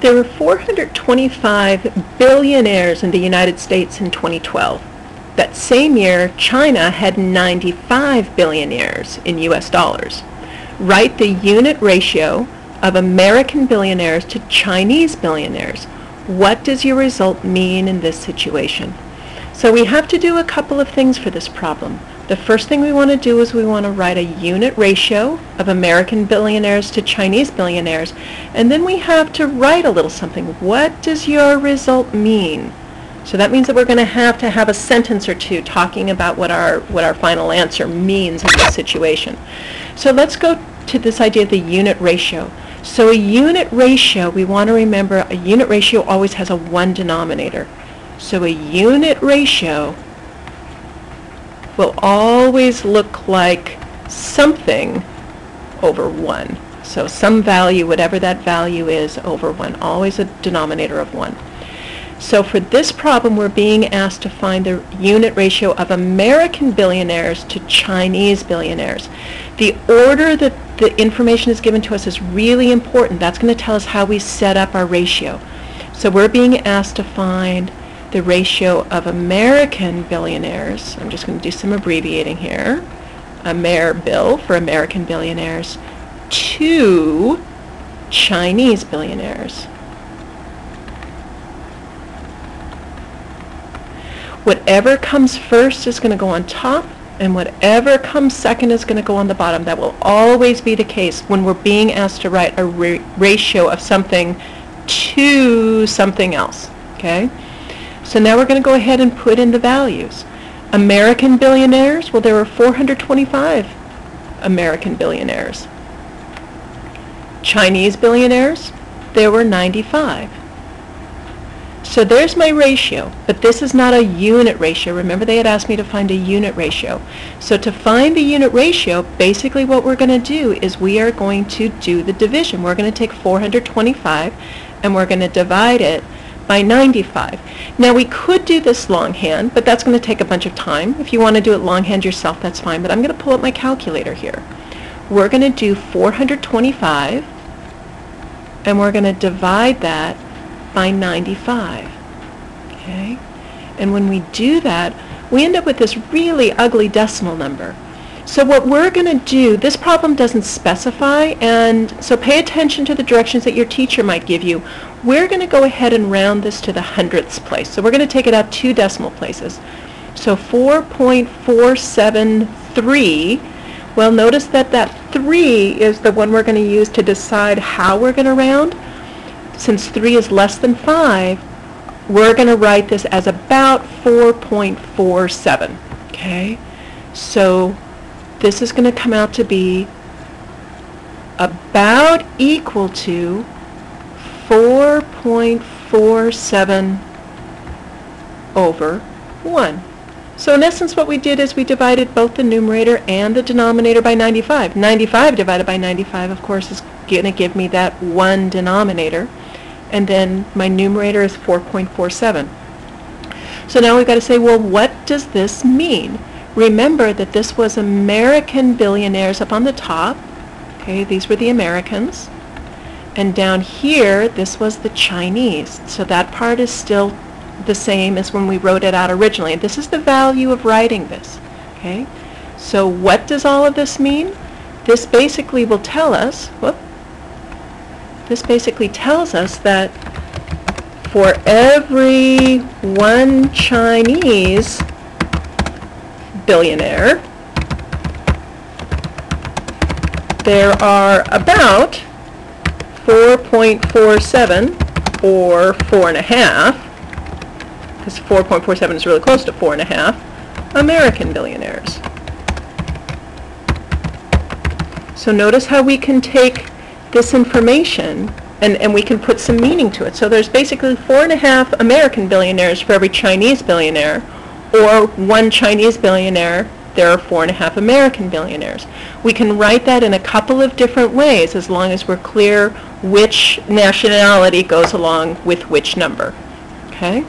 There were 425 billionaires in the United States in 2012. That same year, China had 95 billionaires in US dollars. Write the unit ratio of American billionaires to Chinese billionaires. What does your result mean in this situation? So we have to do a couple of things for this problem. The first thing we want to do is we want to write a unit ratio of American billionaires to Chinese billionaires, and then we have to write a little something. What does your result mean? So that means that we're going to have a sentence or two talking about what our final answer means in this situation. So let's go to this idea of the unit ratio. So a unit ratio, we want to remember, a unit ratio always has a 1 denominator. So a unit ratio will always look like something over 1. So some value, whatever that value is, over 1. Always a denominator of 1. So for this problem, we're being asked to find the unit ratio of American billionaires to Chinese billionaires. The order that the information is given to us is really important. That's going to tell us how we set up our ratio. So we're being asked to find the ratio of American billionaires. I'm just going to do some abbreviating here. AmerBill for American billionaires to Chinese billionaires. Whatever comes first is going to go on top, and whatever comes second is going to go on the bottom. That will always be the case when we're being asked to write a ratio of something to something else. Okay? So now we're going to go ahead and put in the values. American billionaires, well, there were 425 American billionaires. Chinese billionaires, there were 95. So there's my ratio, but this is not a unit ratio. Remember, they had asked me to find a unit ratio. So to find the unit ratio, basically what we're going to do is we are going to do the division. We're going to take 425 and we're going to divide it by 95. Now we could do this longhand, but that's going to take a bunch of time. If you want to do it longhand yourself, that's fine, but I'm going to pull up my calculator here. We're going to do 425 and we're going to divide that by 95. Okay? And when we do that, we end up with this really ugly decimal number. So what we're going to do, this problem doesn't specify, and so pay attention to the directions that your teacher might give you. We're going to go ahead and round this to the hundredths place. So we're going to take it out 2 decimal places. So 4.473, well, notice that that 3 is the one we're going to use to decide how we're going to round. Since 3 is less than 5, we're going to write this as about 4.47. Okay? So this is going to come out to be about equal to 4.47 over 1. So in essence what we did is we divided both the numerator and the denominator by 95. 95 divided by 95, of course, is going to give me that 1 denominator. And then my numerator is 4.47. So now we've got to say, well, what does this mean? Remember that this was American billionaires up on the top. Okay, these were the Americans. And down here, this was the Chinese. So that part is still the same as when we wrote it out originally. This is the value of writing this. Okay, so what does all of this mean? This basically will tell us, this basically tells us that for every 1 Chinese billionaire, there are about 4.47 or 4.5, because 4.47 is really close to 4.5, American billionaires. So notice how we can take this information and we can put some meaning to it. So there's basically 4.5 American billionaires for every Chinese billionaire, or 1 Chinese billionaire, there are 4.5 American billionaires. We can write that in a couple of different ways as long as we're clear which nationality goes along with which number. Okay?